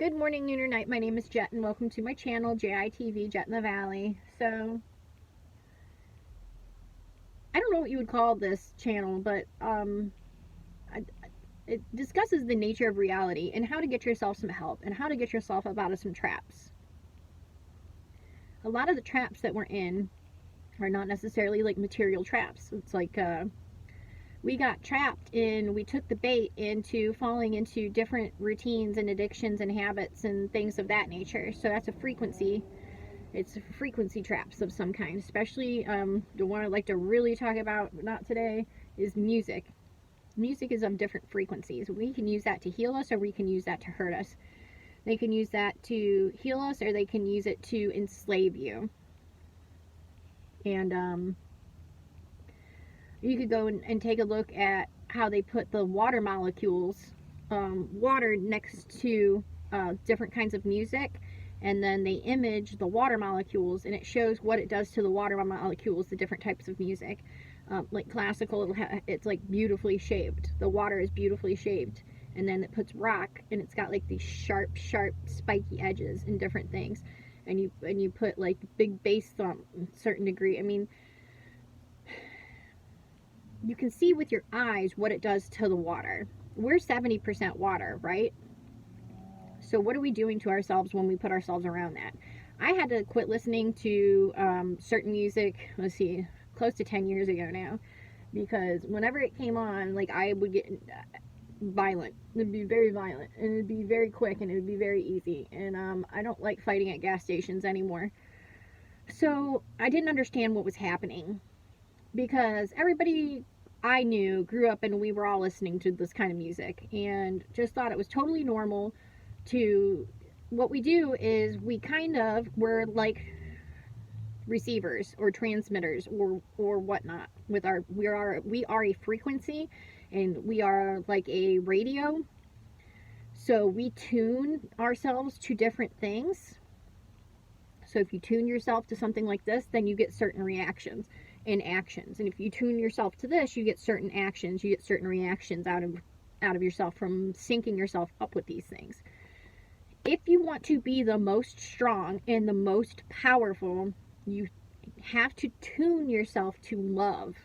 Good morning, noon, or night. My name is Jet, and welcome to my channel, JITV, Jet in the Valley. So, I don't know what you would call this channel, but it discusses the nature of reality and how to get yourself some help and how to get yourself out of some traps. A lot of the traps that we're in are not necessarily like material traps. It's like we got trapped in, we took the bait into falling into different routines and addictions and habits and things of that nature. So that's a frequency. It's frequency traps of some kind, especially the one I'd like to really talk about, but not today, is music. Music is of different frequencies. We can use that to heal us, or we can use that to hurt us. They can use that to heal us, or they can use it to enslave you. And you could go and take a look at how they put the water molecules, water next to different kinds of music, and then they image the water molecules, and it shows what it does to the water molecules, the different types of music. Like classical, it's like beautifully shaped. The water is beautifully shaped, and then it puts rock, and it's got like these sharp, spiky edges and different things. And you put like big bass thump, a certain degree. I mean, you can see with your eyes what it does to the water. We're 70% water, right? So what are we doing to ourselves when we put ourselves around that? I had to quit listening to certain music, let's see, close to 10 years ago now, because whenever it came on, like, I would get violent. It'd be very violent, and it'd be very quick, and it'd be very easy. And I don't like fighting at gas stations anymore. So I didn't understand what was happening, because everybody I knew grew up and we were all listening to this kind of music and just thought it was totally normal. To what we do is we're like receivers or transmitters or whatnot with we are a frequency, and we are like a radio. So we tune ourselves to different things. So if you tune yourself to something like this, then you get certain reactions and actions. And if you tune yourself to this, you get certain actions, you get certain reactions out of yourself from syncing yourself up with these things. If you want to be the most strong and the most powerful, you have to tune yourself to love.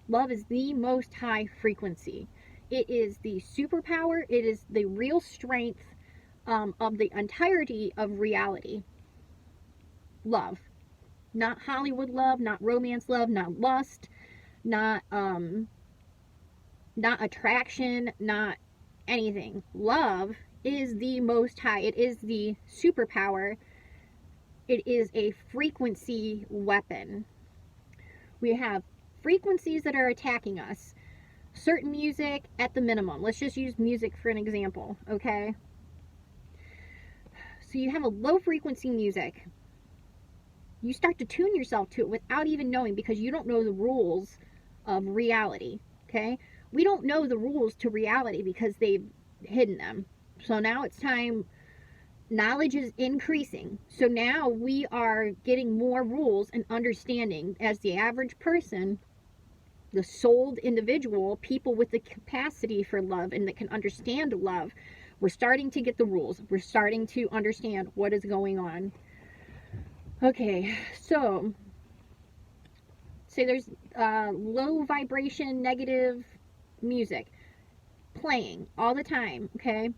Love is the most high frequency. It is the superpower. It is the real strength of the entirety of reality. Love. Not Hollywood love, not romance love, not lust, not attraction, not anything. Love is the most high. It is the superpower. It is a frequency weapon. We have frequencies that are attacking us. Certain music at the minimum. Let's just use music for an example, okay? So you have a low frequency music. You start to tune yourself to it without even knowing, because you don't know the rules of reality, okay? We don't know the rules to reality because they've hidden them. So now it's time, knowledge is increasing. So now we are getting more rules and understanding as the average person, the souled individual, people with the capacity for love and that can understand love. We're starting to get the rules. We're starting to understand what is going on. Okay, so say there's low vibration, negative music playing all the time, okay?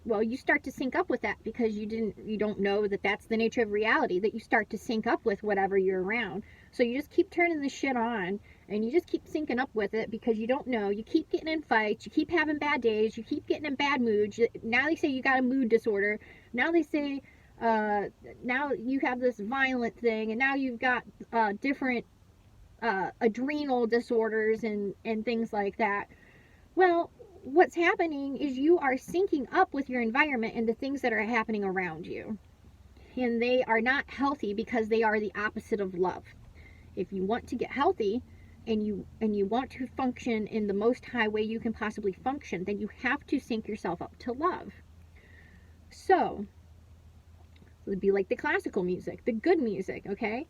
Well, you start to sync up with that because you don't know that that's the nature of reality, that you start to sync up with whatever you're around. So you just keep turning the shit on, and you just keep syncing up with it because you don't know. You keep getting in fights, you keep having bad days, you keep getting in bad moods. Now they say you got a mood disorder. Now they say now you have this violent thing, and now you've got different adrenal disorders and things like that. Well, what's happening is you are syncing up with your environment and the things that are happening around you. And they are not healthy because they are the opposite of love. If you want to get healthy and you want to function in the most high way you can possibly function, then you have to sync yourself up to love. So it would be like the classical music, the good music, okay?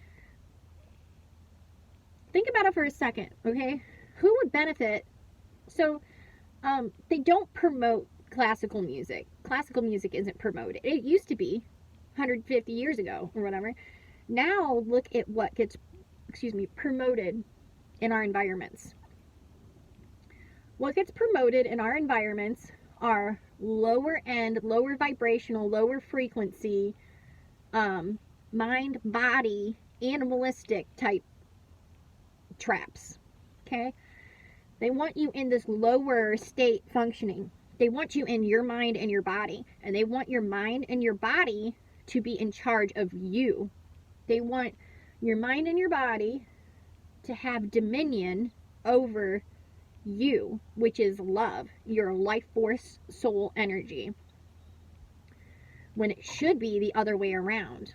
Think about it for a second, okay? Who would benefit? So they don't promote classical music. Classical music isn't promoted. It used to be 150 years ago or whatever. Now look at what gets, promoted in our environments. What gets promoted in our environments are lower end, lower vibrational, lower frequency, mind, body, animalistic type traps. Okay? They want you in this lower state functioning. They want you in your mind and your body. And they want your mind and your body to be in charge of you. They want your mind and your body to have dominion over you, which is love, your life force, soul energy, when it should be the other way around.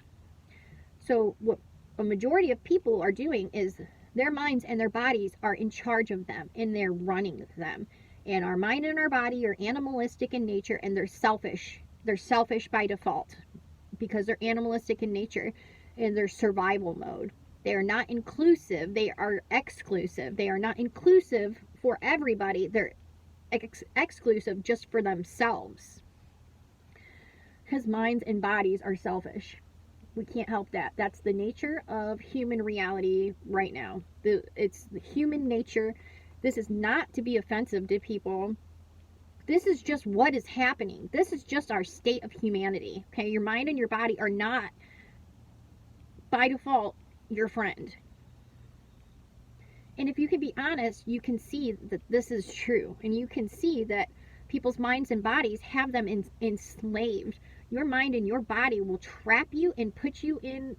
So what a majority of people are doing is their minds and their bodies are in charge of them, and they're running them. And our mind and our body are animalistic in nature, and they're selfish. They're selfish by default because they're animalistic in nature, and they're survival mode. They are not inclusive. They are exclusive. They are not inclusive for everybody. They're exclusive just for themselves. Because minds and bodies are selfish. We can't help that. That's the nature of human reality right now. It's the human nature. This is not to be offensive to people. This is just what is happening. This is just our state of humanity. Okay, your mind and your body are not, by default, your friend. And if you can be honest, you can see that this is true. And you can see that people's minds and bodies have them enslaved. Your mind and your body will trap you and put you in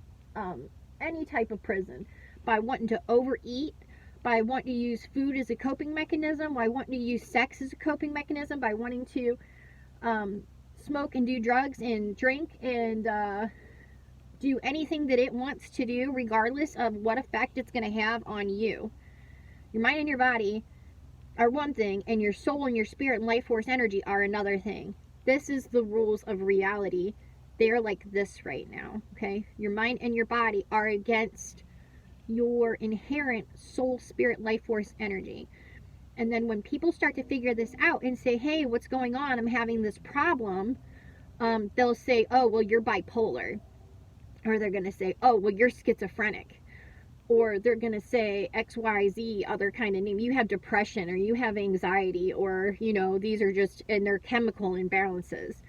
any type of prison by wanting to overeat, by wanting to use food as a coping mechanism, by wanting to use sex as a coping mechanism, by wanting to smoke and do drugs and drink and do anything that it wants to do, regardless of what effect it's going to have on you. Your mind and your body are one thing, and your soul and your spirit and life force energy are another thing. This is the rules of reality. They're like this right now, okay? Your mind and your body are against your inherent soul, spirit, life force energy. And then when people start to figure this out and say, hey, what's going on? I'm having this problem. They'll say, oh, well, you're bipolar. Or they're going to say, oh, well, you're schizophrenic. Or they're going to say XYZ, other kind of name. You have depression, or you have anxiety, or, these are just, and they're chemical imbalances,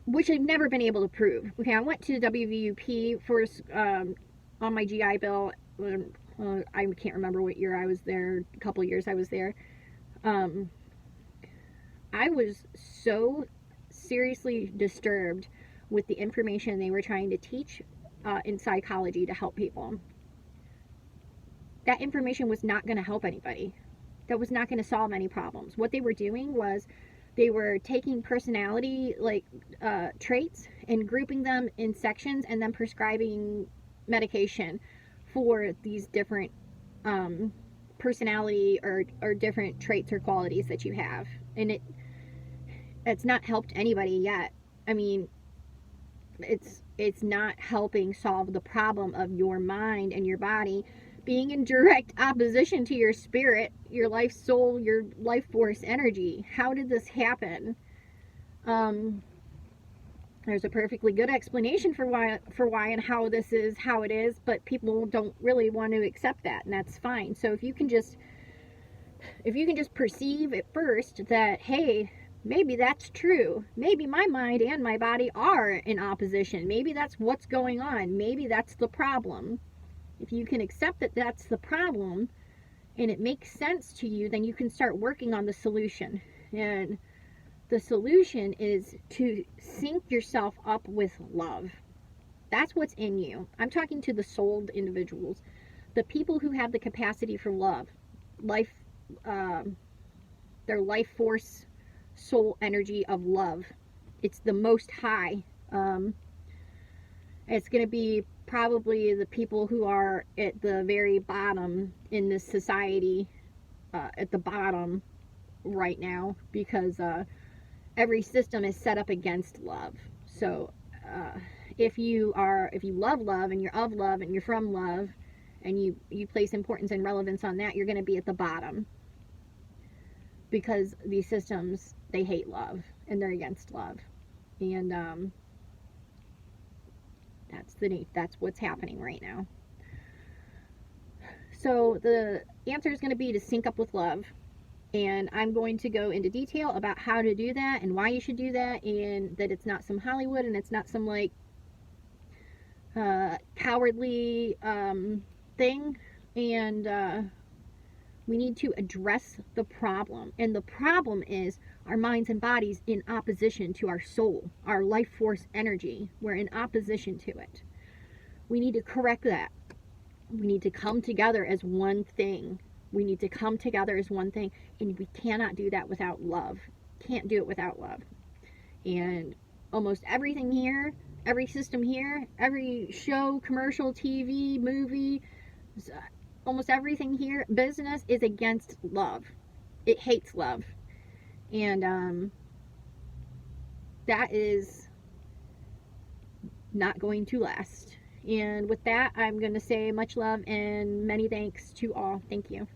which I've never been able to prove. Okay, I went to WVUP for, on my GI Bill. I can't remember what year I was there, a couple years I was there. I was so seriously disturbed with the information they were trying to teach in psychology to help people. That information was not going to help anybody. That was not going to solve any problems. What they were doing was they were taking personality traits and grouping them in sections and then prescribing medication for these different personality or different traits or qualities that you have. And it's not helped anybody yet. I mean, it's not helping solve the problem of your mind and your body being in direct opposition to your spirit, your life soul, your life force energy. How did this happen? There's a perfectly good explanation for why and how this is how it is, but people don't really want to accept that, and that's fine. So if you can just perceive at first that, hey, maybe that's true. Maybe my mind and my body are in opposition. Maybe that's what's going on. Maybe that's the problem. If you can accept that that's the problem and it makes sense to you, then you can start working on the solution. And the solution is to sync yourself up with love. That's what's in you. I'm talking to the souled individuals, the people who have the capacity for love, their life force, soul energy of love. It's the most high. It's going to be probably the people who are at the very bottom in this society, at the bottom right now, because every system is set up against love. So if you love love and you're of love and you're from love and you place importance and relevance on that, you're going to be at the bottom. because these systems, they hate love and they're against love. And that's what's happening right now. So the answer is going to be to sync up with love. And I'm going to go into detail about how to do that and why you should do that, and that it's not some Hollywood and it's not some like cowardly thing. And we need to address the problem. And the problem is our minds and bodies in opposition to our soul, our life force energy. We're in opposition to it. We need to correct that. We need to come together as one thing. We need to come together as one thing. And we cannot do that without love. Can't do it without love. And almost everything here, every system here, every show, commercial, TV, movie, almost everything here, business is against love. It hates love. And that is not going to last. And with that, I'm going to say much love and many thanks to all. Thank you.